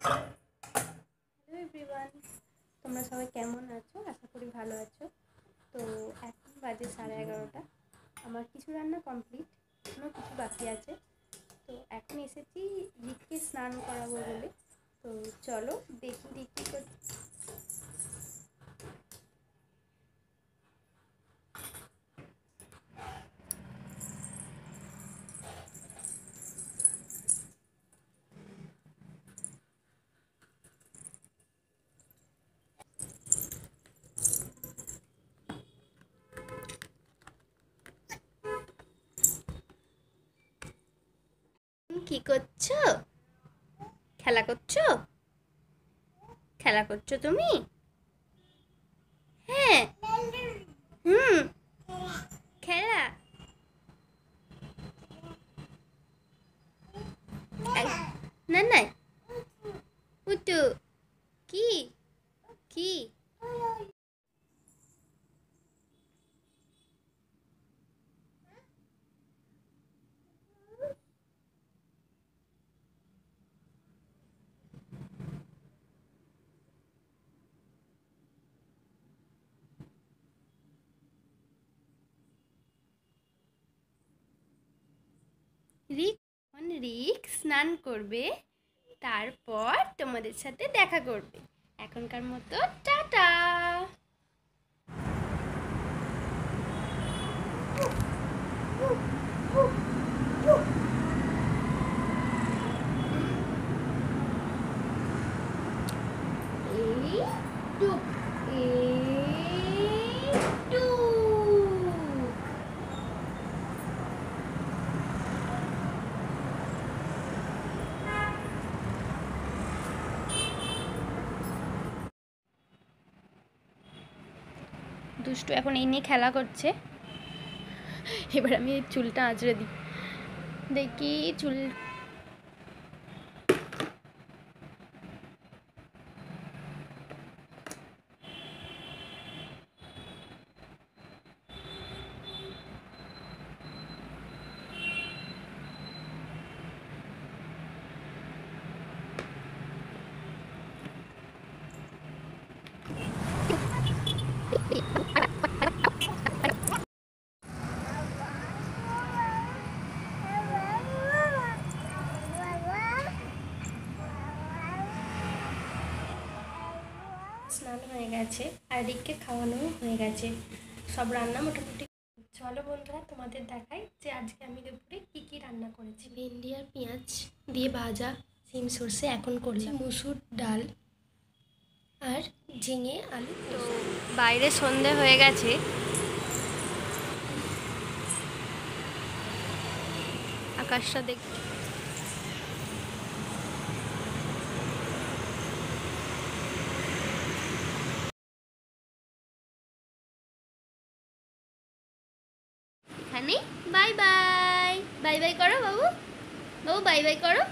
Hello everyone, তোমরা সবাই কেমন আছো? আশা করি ভালো আছো। তো এখন বাজে 11:30। আমার কিছু রান্না কমপ্লিট, এখনও কিছু বাকি আছে। তো এখন এসেছি রিককে স্নান করাবো বলে। তো চলো দেখি রিক কী করছে। কি করছো? খেলা করছো? খেলা করছো তুমি? হ্যাঁ। হুম। খেলা। না না, উঠু। কি কি? রিক রিক স্নান করবে, তারপর তোমাদের সাথে দেখা করবে। এখনকার মতো টাটা। এই টুক, এই টুক। দুষ্টু এখন এই নিয়ে খেলা করছে। এবার আমি এই চুলটা আঁচড়ে দিই, দেখি চুল। স্নান হয়ে গেছে আর রিককে খাওয়ানোও হয়ে গেছে, সব রান্না মোটামুটি। চলো বন্ধুরা, তোমাদের দেখাই যে আজকে আমি দুপুরে কী কী রান্না করেছি। ভেন্ডি আর পেঁয়াজ দিয়ে ভাজা, সিম সর্ষে এখন করলাম, মুসুর ডাল আর ঝিঙে আলু। তো বাইরে সন্ধে হয়ে গেছে, আকাশটা দেখ। এখানে বাই বাই। বাই বাই করো বাবু, বাবু বাই বাই করো।